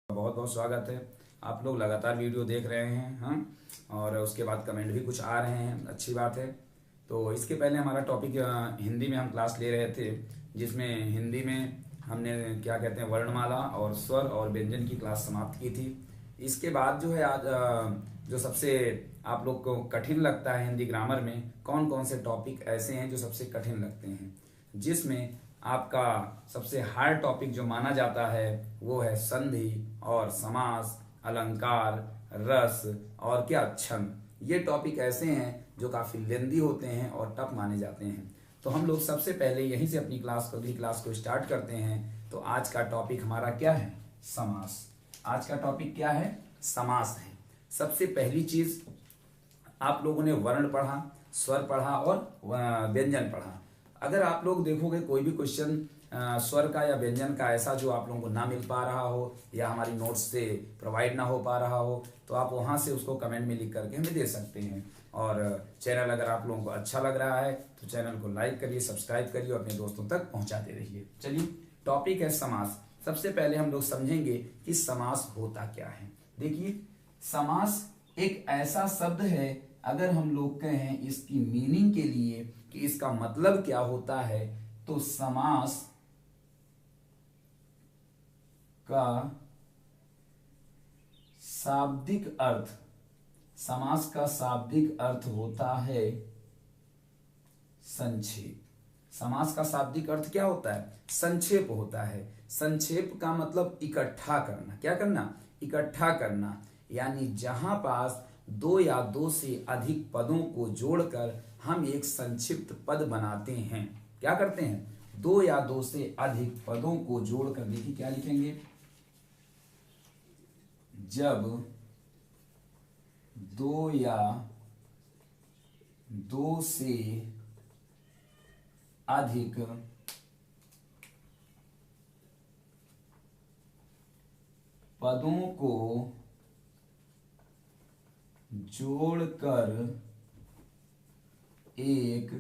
बहुत बहुत स्वागत है। आप लोग लगातार वीडियो देख रहे हैं, हाँ, और उसके बाद कमेंट भी कुछ आ रहे हैं, अच्छी बात है। तो इसके पहले हमारा टॉपिक हिंदी में हम क्लास ले रहे थे, जिसमें हिंदी में हमने क्या कहते हैं वर्णमाला और स्वर और व्यंजन की क्लास समाप्त की थी। इसके बाद जो है आज जो सबसे आप लोग को कठिन लगता है हिंदी ग्रामर में, कौन कौन से टॉपिक ऐसे हैं जो सबसे कठिन लगते हैं, जिसमें आपका सबसे हार्ड टॉपिक जो माना जाता है वो है संधि और समास, अलंकार, रस और क्या छंद। ये टॉपिक ऐसे हैं जो काफी लेंदी होते हैं और टफ माने जाते हैं। तो हम लोग सबसे पहले यहीं से अपनी अगली क्लास को स्टार्ट करते हैं। तो आज का टॉपिक हमारा क्या है? समास। आज का टॉपिक क्या है? समास है। सबसे पहली चीज, आप लोगों ने वर्ण पढ़ा, स्वर पढ़ा और व्यंजन पढ़ा। अगर आप लोग देखोगे कोई भी क्वेश्चन स्वर का या व्यंजन का ऐसा जो आप लोगों को ना मिल पा रहा हो या हमारी नोट्स से प्रोवाइड ना हो पा रहा हो, तो आप वहां से उसको कमेंट में लिख करके हमें दे सकते हैं। और चैनल अगर आप लोगों को अच्छा लग रहा है तो चैनल को लाइक करिए, सब्सक्राइब करिए और अपने दोस्तों तक पहुंचाते रहिए। चलिए, टॉपिक है समास। सबसे पहले हम लोग समझेंगे कि समास होता क्या है। देखिए, समास एक ऐसा शब्द है, अगर हम लोग कहें इसकी मीनिंग के लिए कि इसका मतलब क्या होता है, तो समास का शाब्दिक अर्थ, समास का शाब्दिक अर्थ होता है संक्षेप। समास का शाब्दिक अर्थ क्या होता है? संक्षेप होता है। संक्षेप का मतलब इकट्ठा करना। क्या करना? इकट्ठा करना। यानी जहां पास दो या दो से अधिक पदों को जोड़कर हम एक संक्षिप्त पद बनाते हैं। क्या करते हैं? दो या दो से अधिक पदों को जोड़कर, देखिए क्या लिखेंगे, जब दो या दो से अधिक पदों को जोड़कर एक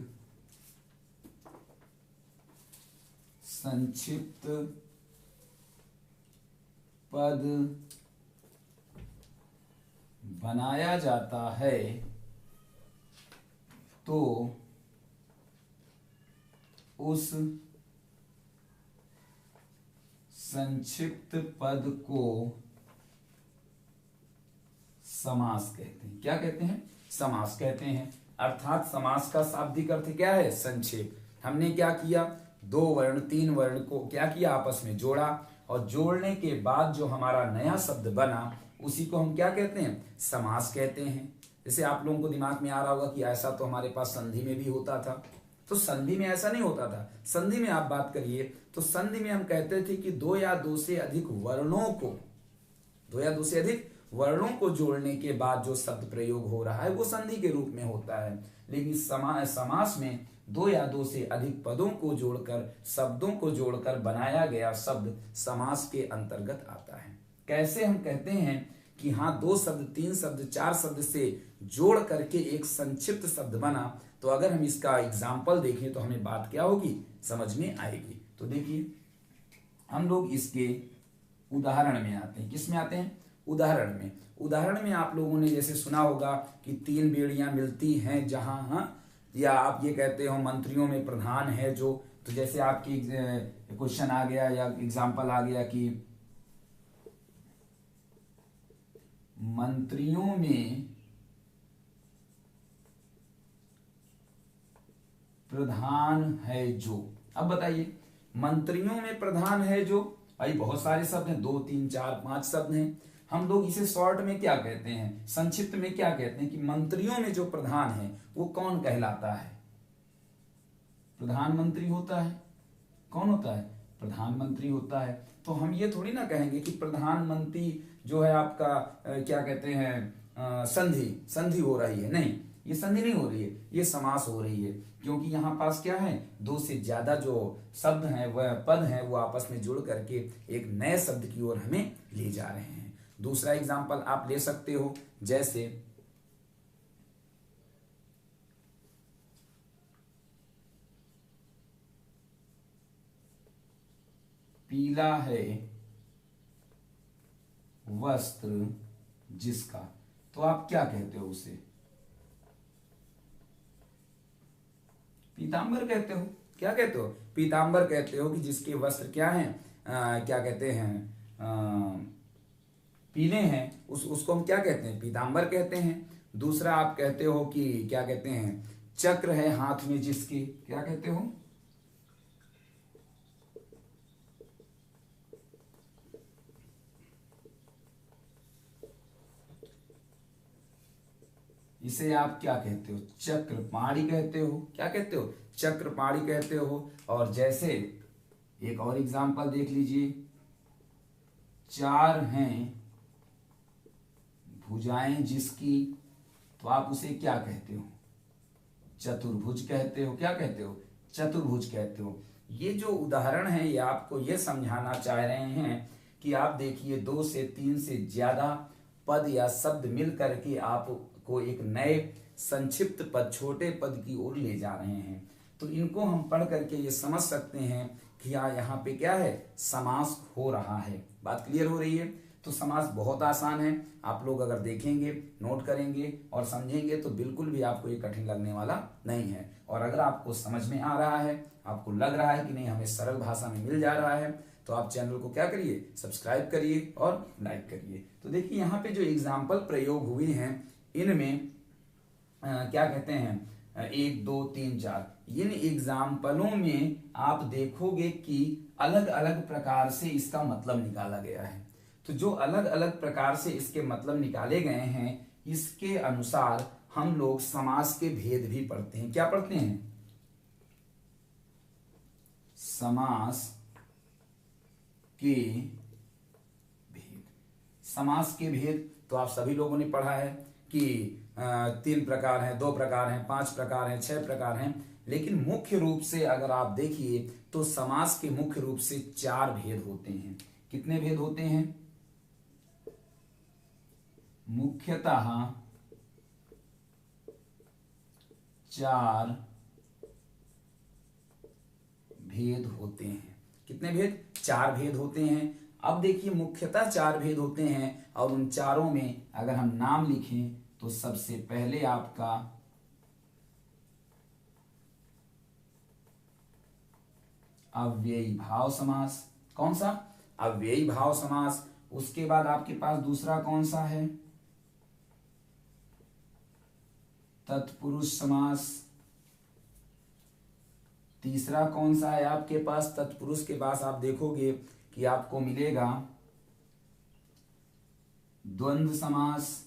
संक्षिप्त पद बनाया जाता है, तो उस संक्षिप्त पद को समास कहते हैं। क्या कहते हैं? समास कहते हैं। अर्थात समास का शाब्दिक अर्थ क्या है? संक्षेप। हमने क्या किया? दो वर्ण, तीन वर्ण को क्या किया? आपस में जोड़ा, और जोड़ने के बाद जो हमारा नया शब्द बना उसी को हम क्या कहते हैं? समास कहते हैं। जैसे आप लोगों को दिमाग में आ रहा होगा कि ऐसा तो हमारे पास संधि में भी होता था। तो संधि में ऐसा नहीं होता था। संधि में आप बात करिए तो संधि में हम कहते थे कि दो या दो से अधिक वर्णों को, दो या दो से अधिक वर्णों को जोड़ने के बाद जो शब्द प्रयोग हो रहा है वो संधि के रूप में होता है। लेकिन समास में दो या दो से अधिक पदों को जोड़कर, शब्दों को जोड़कर बनाया गया शब्द समास के अंतर्गत आता है। कैसे हम कहते हैं कि हाँ, दो शब्द, तीन शब्द, चार शब्द से जोड़ करके एक संक्षिप्त शब्द बना, तो अगर हम इसका एग्जाम्पल देखें तो हमें बात क्या होगी? समझ में आएगी। तो देखिए, हम लोग इसके उदाहरण में आते हैं। किस में आते हैं? उदाहरण में। उदाहरण में आप लोगों ने जैसे सुना होगा कि तीन बेड़ियां मिलती हैं जहां, हाँ, या आप ये कहते हो मंत्रियों में प्रधान है जो, तो जैसे आपकी क्वेश्चन आ गया या एग्जाम्पल आ गया कि मंत्रियों में प्रधान है जो। अब बताइए, मंत्रियों में प्रधान है जो, भाई बहुत सारे शब्द हैं, दो तीन चार पांच शब्द हैं। हम लोग इसे शॉर्ट में क्या कहते हैं, संक्षिप्त में क्या कहते हैं कि मंत्रियों में जो प्रधान है वो कौन कहलाता है? प्रधानमंत्री होता है। कौन होता है? प्रधानमंत्री होता है। तो हम ये थोड़ी ना कहेंगे कि प्रधानमंत्री जो है आपका क्या कहते हैं, संधि संधि हो रही है। नहीं, ये संधि नहीं हो रही है, ये समास हो रही है। क्योंकि यहाँ पास क्या है, दो से ज्यादा जो शब्द हैं, वह पद हैं, वो आपस में जुड़ करके एक नए शब्द की ओर हमें ले जा रहे हैं। दूसरा एग्जाम्पल आप ले सकते हो, जैसे पीला है वस्त्र जिसका, तो आप क्या कहते हो उसे? पीतांबर कहते हो। क्या कहते हो? पीतांबर कहते हो कि जिसके वस्त्र क्या हैं, क्या कहते हैं, पीले हैं, उसको हम क्या कहते हैं? पीतांबर कहते हैं। दूसरा आप कहते हो कि क्या कहते हैं, चक्र है हाथ में जिसके, क्या कहते हो? इसे आप क्या कहते हो? चक्रपाणी कहते हो। क्या कहते हो? चक्रपाणी कहते हो। और जैसे एक और एग्जांपल देख लीजिए, चार हैं भुजाएं जिसकी, तो आप उसे क्या कहते हो? चतुर्भुज कहते हो। क्या कहते हो? चतुर्भुज कहते हो। ये जो उदाहरण है ये आपको ये समझाना चाह रहे हैं कि आप देखिए 2 से 3 से ज्यादा पद या शब्द मिल करके आपको एक नए संक्षिप्त पद, छोटे पद की ओर ले जा रहे हैं। तो इनको हम पढ़ करके ये समझ सकते हैं कि यहाँ पे क्या है, समास हो रहा है। बात क्लियर हो रही है? तो समास बहुत आसान है, आप लोग अगर देखेंगे, नोट करेंगे और समझेंगे तो बिल्कुल भी आपको ये कठिन लगने वाला नहीं है। और अगर आपको समझ में आ रहा है, आपको लग रहा है कि नहीं हमें सरल भाषा में मिल जा रहा है, तो आप चैनल को क्या करिए, सब्सक्राइब करिए और लाइक करिए। तो देखिए यहाँ पे जो एग्जाम्पल प्रयोग हुए हैं इनमें क्या कहते हैं, 1 2 3 4, इन एग्जाम्पलों में आप देखोगे कि अलग अलग प्रकार से इसका मतलब निकाला गया है। तो जो अलग अलग प्रकार से इसके मतलब निकाले गए हैं, इसके अनुसार हम लोग समास के भेद भी पढ़ते हैं। क्या पढ़ते हैं? समास के भेद। समास के भेद तो आप सभी लोगों ने पढ़ा है कि 3 प्रकार हैं, 2 प्रकार हैं, 5 प्रकार हैं, 6 प्रकार हैं। लेकिन मुख्य रूप से अगर आप देखिए तो समास के मुख्य रूप से 4 भेद होते हैं। कितने भेद होते हैं? मुख्यतः 4 भेद होते हैं। कितने भेद? 4 भेद होते हैं। अब देखिए मुख्यतः 4 भेद होते हैं और उन चारों में अगर हम नाम लिखें तो सबसे पहले आपका अव्ययी भाव समास। कौन सा? अव्ययी भाव समास। उसके बाद आपके पास दूसरा कौन सा है? तत्पुरुष समास। तीसरा कौन सा है आपके पास? तत्पुरुष के पास आप देखोगे कि आपको मिलेगा द्वंद्व समास।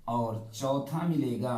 और चौथा मिलेगा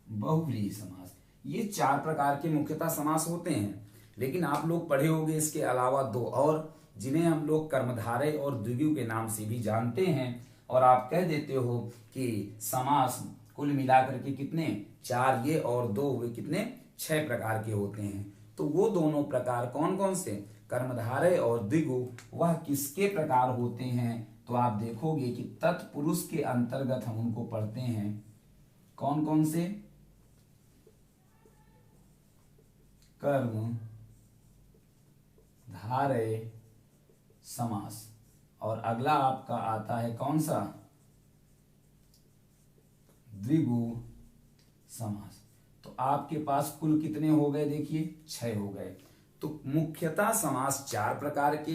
बहुव्रीहि समास। ये 4 प्रकार के मुख्यतः समास होते हैं। लेकिन आप लोग पढ़े होंगे इसके अलावा 2 और, जिन्हें हम लोग कर्मधारय और द्विगु के नाम से भी जानते हैं। और आप कह देते हो कि समास कुल मिलाकर के कितने? 4 ये और 2 हुए कितने? 6 प्रकार के होते हैं। तो वो दोनों प्रकार कौन कौन से? कर्मधारय और द्विगु, वह किसके प्रकार होते हैं? तो आप देखोगे कि तत्पुरुष के अंतर्गत हम उनको पढ़ते हैं। कौन कौन से? कर्म धारय समास। और अगला आपका आता है कौन सा? द्विगु समास। तो आपके पास कुल कितने हो गए? देखिए 6 हो गए। तो मुख्यतः समास 4 प्रकार के,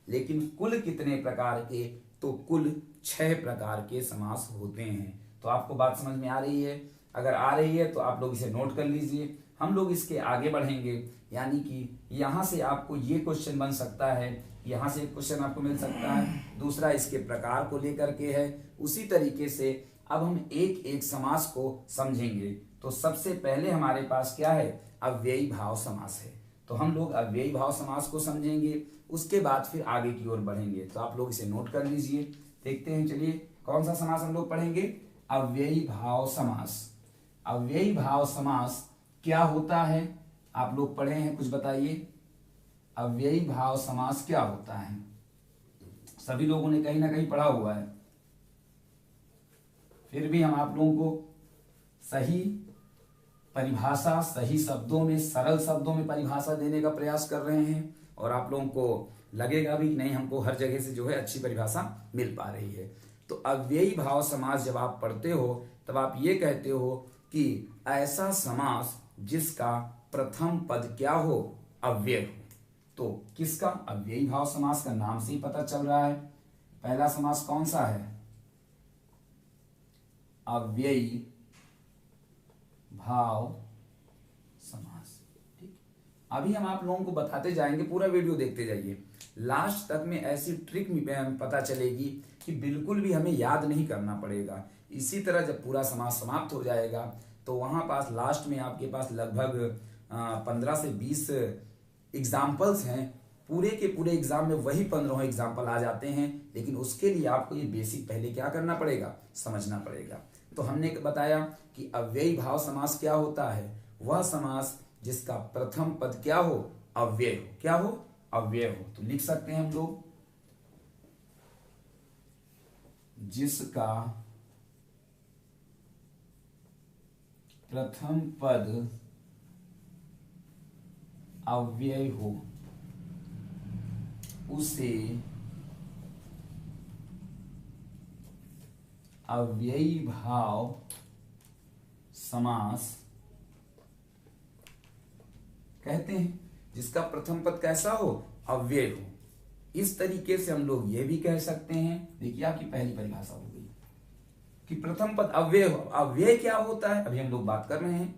लेकिन कुल कितने प्रकार के? तो कुल 6 प्रकार के समास होते हैं। तो आपको बात समझ में आ रही है? अगर आ रही है तो आप लोग इसे नोट कर लीजिए। हम लोग इसके आगे बढ़ेंगे, यानी कि यहां से आपको ये क्वेश्चन बन सकता है, यहां से एक क्वेश्चन आपको मिल सकता है, दूसरा इसके प्रकार को लेकर के है। उसी तरीके से अब हम एक एक समास को समझेंगे। तो सबसे पहले हमारे पास क्या है? अव्ययी भाव समास है। तो हम लोग अव्ययी भाव समास को समझेंगे, उसके बाद फिर आगे की ओर बढ़ेंगे। तो आप लोग इसे नोट कर लीजिए। देखते हैं, चलिए कौन सा समास हम लोग पढ़ेंगे? अव्ययी भाव समास। अव्ययी भाव समास क्या होता है? आप लोग पढ़े हैं, कुछ बताइए। अव्ययी भाव समास क्या होता है? सभी लोगों ने कहीं ना कहीं पढ़ा हुआ है, फिर भी हम आप लोगों को सही परिभाषा सही शब्दों में, सरल शब्दों में परिभाषा देने का प्रयास कर रहे हैं, और आप लोगों को लगेगा भी नहीं हमको हर जगह से जो है अच्छी परिभाषा मिल पा रही है। तो अव्ययी भाव समास जब आप पढ़ते हो तब आप ये कहते हो कि ऐसा समास जिसका प्रथम पद क्या हो, अव्यय हो। तो किसका? अव्ययी भाव समास का नाम से ही पता चल रहा है। पहला समास कौन सा है? अव्ययी भाव समास। ठीक, अभी हम आप लोगों को बताते जाएंगे, पूरा वीडियो देखते जाइए, लास्ट तक में ऐसी ट्रिक पता चलेगी कि बिल्कुल भी हमें याद नहीं करना पड़ेगा। इसी तरह जब पूरा समास समाप्त हो जाएगा तो वहां पास लास्ट में आपके पास लगभग 15 से 20 एग्जाम्पल्स हैं। पूरे के पूरे एग्जाम में वही 15 एग्जाम्पल आ जाते हैं, लेकिन उसके लिए आपको ये बेसिक पहले क्या करना पड़ेगा, समझना पड़ेगा। तो हमने बताया कि अव्ययी भाव समास क्या होता है? वह समास जिसका प्रथम पद क्या हो, अव्यय हो। क्या हो? अव्यय हो। तो लिख सकते हैं हम लोग, जिसका प्रथम पद अव्यय हो उसे अव्ययी भाव समास कहते हैं। जिसका प्रथम पद कैसा हो, अव्यय हो। इस तरीके से हम लोग ये भी कह सकते हैं, देखिए आपकी पहली परिभाषा हो गई कि प्रथम पद अव्यय हो। अव्यय क्या होता है अभी हम लोग बात कर रहे हैं।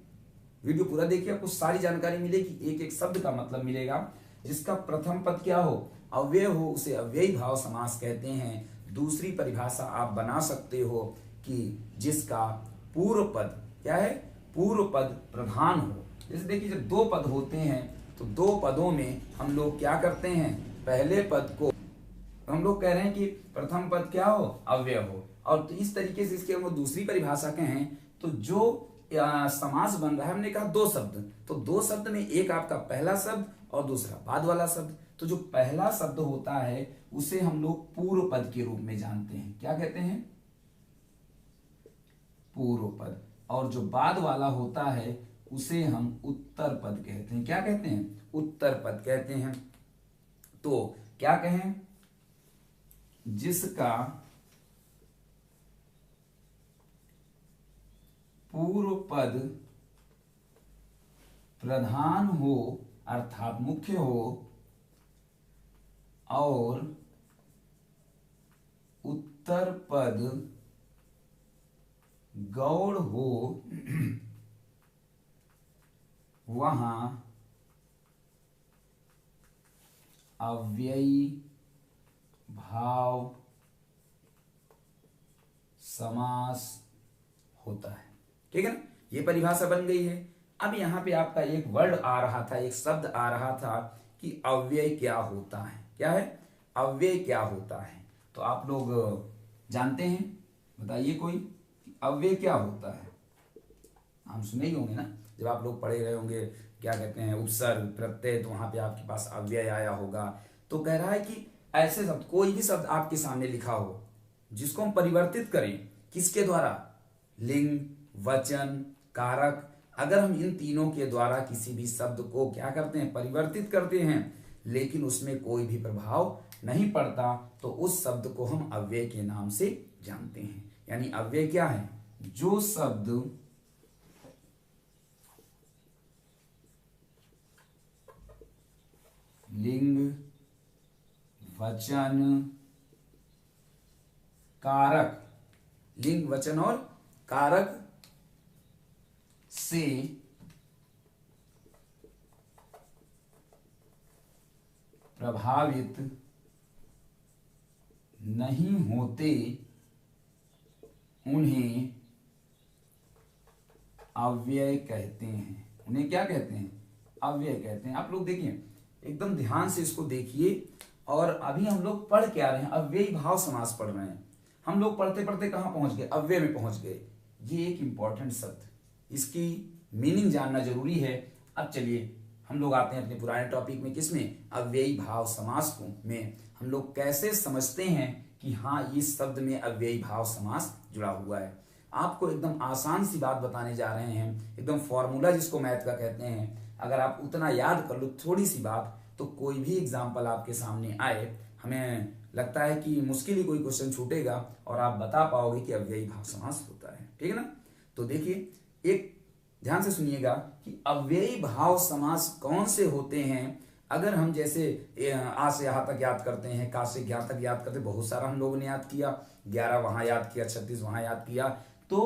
वीडियो पूरा देखिए, आपको सारी जानकारी मिलेगी, एक एक शब्द का मतलब मिलेगा। जिसका प्रथम पद क्या हो, अव्यय हो, उसे अव्ययी भाव समास कहते हैं। दूसरी परिभाषा आप बना सकते हो कि जिसका पूर्व पद क्या है, पूर्व पद प्रधान हो। जैसे देखिए जब दो पद होते हैं तो दो पदों में हम लोग क्या करते हैं, पहले पद को हम लोग कह रहे हैं कि प्रथम पद क्या हो, अव्यय हो। और तो इस तरीके से इसके हम लोग दूसरी परिभाषा कहें तो जो समास बन रहा है, हमने कहा दो शब्द, तो दो शब्द में एक आपका पहला शब्द और दूसरा बाद वाला शब्द। तो जो पहला शब्द होता है उसे हम लोग पूर्व पद के रूप में जानते हैं। क्या कहते हैं, पूर्व पद। और जो बाद वाला होता है उसे हम उत्तर पद कहते हैं। क्या कहते हैं, उत्तर पद कहते हैं। तो क्या कहें, जिसका पूर्व पद प्रधान हो अर्थात मुख्य हो और उत्तर पद गौड़ हो, वहां अव्ययी भाव समास होता है। ठीक है ना, ये परिभाषा बन गई है। अब यहां पे आपका एक वर्ड आ रहा था, एक शब्द आ रहा था कि अव्यय क्या होता है। क्या है, अव्यय क्या होता है? तो आप लोग जानते हैं, बताइए कोई, अव्यय क्या होता है? हम सुने ही होंगे ना, जब आप लोग पढ़े रहे होंगे, क्या कहते हैं, उपसर्ग प्रत्यय, तो वहां पे आपके पास अव्यय आया होगा। तो कह रहा है कि ऐसे शब्द, कोई भी शब्द आपके सामने लिखा हो जिसको हम परिवर्तित करें, किसके द्वारा, लिंग, वचन, कारक, अगर हम इन तीनों के द्वारा किसी भी शब्द को क्या करते हैं, परिवर्तित करते हैं, लेकिन उसमें कोई भी प्रभाव नहीं पड़ता, तो उस शब्द को हम अव्यय के नाम से जानते हैं। यानी अव्यय क्या है, जो शब्द लिंग, वचन, कारक, लिंग, वचन और कारक से प्रभावित नहीं होते, उन्हें अव्यय कहते हैं। उन्हें क्या कहते हैं, अव्यय कहते हैं। आप लोग देखिए, एकदम ध्यान से इसको देखिए। और अभी हम लोग पढ़ क्या रहे हैं, अव्ययी भाव समास पढ़ रहे हैं। हम लोग पढ़ते पढ़ते कहां पहुंच गए, अव्यय में पहुंच गए। ये एक इंपॉर्टेंट शब्द, इसकी मीनिंग जानना जरूरी है। अब चलिए हम लोग आते हैं अपने पुराने टॉपिक में, किसमें, अव्ययी भाव समास को में हम लोग कैसे समझते हैं कि हाँ इस शब्द में अव्ययी भाव समास जुड़ा हुआ है। आपको एकदम आसान सी बात बताने जा रहे हैं, एकदम फॉर्मूला जिसको मैथ का कहते हैं। अगर आप उतना याद कर लो थोड़ी सी बात, तो कोई भी एग्जाम्पल आपके सामने आए, हमें लगता है कि मुश्किल ही कोई क्वेश्चन छूटेगा और आप बता पाओगे कि अव्ययी भाव समास होता है। ठीक है ना। तो देखिए, एक ध्यान से सुनिएगा कि अव्ययी भाव समास कौन से होते हैं। अगर हम जैसे आ से यहाँ तक याद करते हैं, का से यहाँ तक याद करते हैं, बहुत सारा हम लोगों ने याद किया, 11 वहां याद किया, 36 वहां याद किया। तो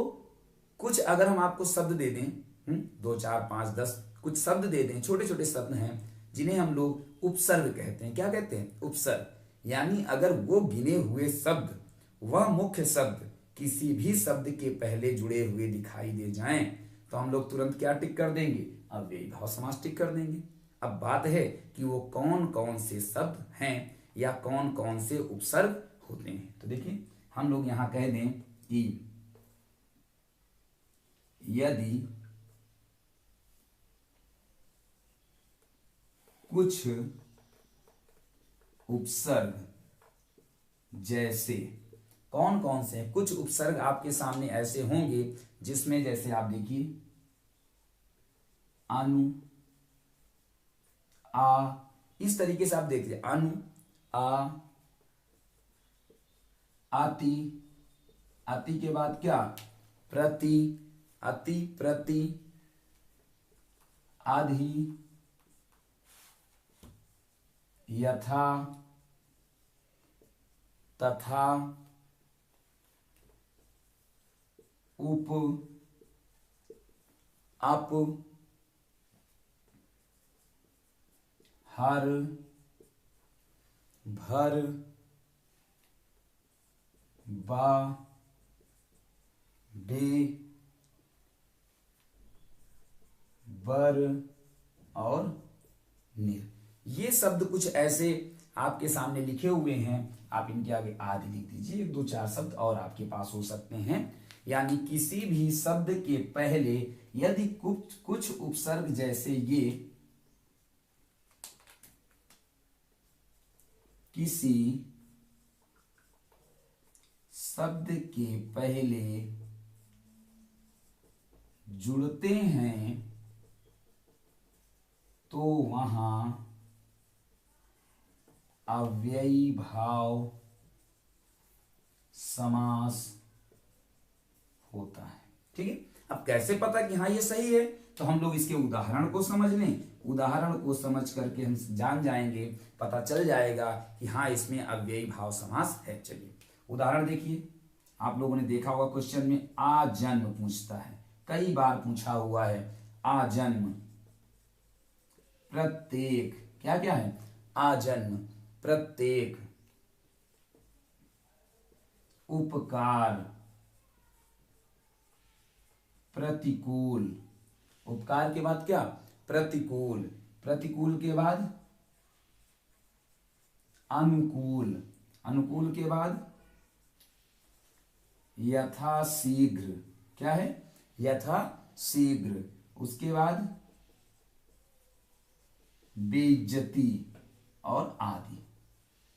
कुछ अगर हम आपको शब्द दे दें, 2 4 5 10 कुछ शब्द दे दें, छोटे छोटे शब्द हैं जिन्हें हम लोग उपसर्ग कहते हैं। क्या कहते हैं? उपसर्ग। यानी अगर वो गिने हुए शब्द, वह मुख्य शब्द किसी भी शब्द के पहले जुड़े हुए दिखाई दे जाएं, तो हम लोग तुरंत क्या टिक कर देंगे? अव्ययी भाव समास टिक कर देंगे। अब बात है कि वो कौन कौन से शब्द हैं या कौन कौन से उपसर्ग होते हैं। तो देखिए, हम लोग यहां कह दें कि यदि कुछ उपसर्ग, जैसे कौन कौन से हैं? कुछ उपसर्ग आपके सामने ऐसे होंगे जिसमें जैसे आप देखिए अनु, आ, इस तरीके से आप देख लीजिए, अनु, आ, आति, आति के बाद क्या? प्रति, अति, प्रति, आधि, यथा, तथा, उप, अप, हर, भर, बा, बे, बर और निर। ये शब्द कुछ ऐसे आपके सामने लिखे हुए हैं, आप इनके आगे आदि लिख दीजिए। 2 4 शब्द और आपके पास हो सकते हैं। यानी किसी भी शब्द के पहले यदि कुछ उपसर्ग जैसे ये, किसी शब्द के पहले जुड़ते हैं, तो वहां अव्ययी भाव समास होता है। ठीक है। अब कैसे पता कि हाँ ये सही है? तो हम लोग इसके उदाहरण को समझ लें। उदाहरण को समझ करके हम जान जाएंगे, पता चल जाएगा कि हाँ इसमें अव्ययी भाव समास है। चलिए उदाहरण देखिए। आप लोगों ने देखा होगा क्वेश्चन में आ जन्म पूछता है, कई बार पूछा हुआ है। आ जन्म, प्रत्येक, क्या क्या है? आ जन्म, प्रत्येक, उपकार, प्रतिकूल। उपकार के बाद क्या? प्रतिकूल। प्रतिकूल के बाद अनुकूल। अनुकूल के बाद यथाशीघ्र। क्या है? यथाशीघ्र। उसके बाद बेइज्जती और आदि।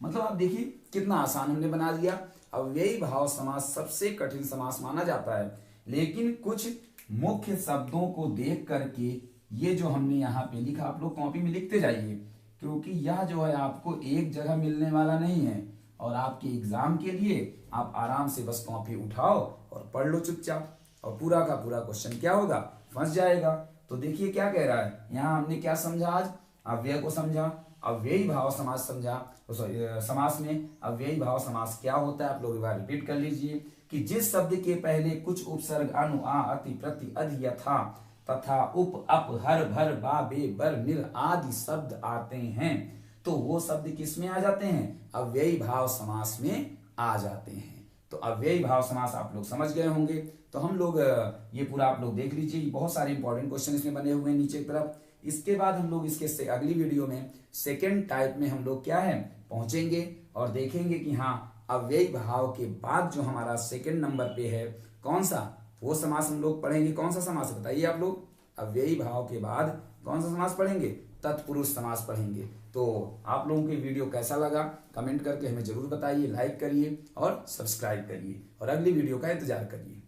मतलब आप देखिए कितना आसान हमने बना दिया। अव्ययी भाव समास सबसे कठिन समास माना जाता है, लेकिन कुछ मुख्य शब्दों को देख करके ये जो हमने यहाँ पे लिखा, आप लोग कॉपी में लिखते जाइए, क्योंकि यह जो है आपको एक जगह मिलने वाला नहीं है। और आपके एग्जाम के लिए आप आराम से बस कॉपी उठाओ और पढ़ लो चुपचाप, और पूरा का पूरा क्वेश्चन क्या होगा? फंस जाएगा। तो देखिए क्या कह रहा है यहाँ, हमने क्या समझा आज? अव्यय को समझा, अव्ययी भाव समास समझा। समास में अव्ययी भाव समास क्या होता है आप लोग एक बार रिपीट कर लीजिए कि जिस शब्द के पहले कुछ उपसर्ग अनु, आ, अति, प्रति, अधि, यथा, तथा, उप, अप, हर, भर, बा, बे, बर, निर आदि शब्द आते हैं, तो वो शब्द किस में आ जाते हैं? अव्ययी भाव समास में आ जाते हैं। तो अव्ययी भाव समास आप लोग समझ गए होंगे। तो हम लोग ये पूरा आप लोग देख लीजिए, बहुत सारे इंपॉर्टेंट क्वेश्चन इसमें बने हुए हैं नीचे की तरफ। इसके बाद हम लोग इसके से अगली वीडियो में सेकेंड टाइप में हम लोग क्या है पहुंचेंगे और देखेंगे कि हाँ अव्ययी भाव के बाद जो हमारा सेकेंड नंबर पे है कौन सा, वो समास हम लोग पढ़ेंगे। कौन सा समास बताइए आप लोग? अव्ययी भाव के बाद कौन सा समास पढ़ेंगे? तत्पुरुष समास पढ़ेंगे। तो आप लोगों को वीडियो कैसा लगा कमेंट करके हमें जरूर बताइए, लाइक करिए और सब्सक्राइब करिए और अगली वीडियो का इंतजार करिए।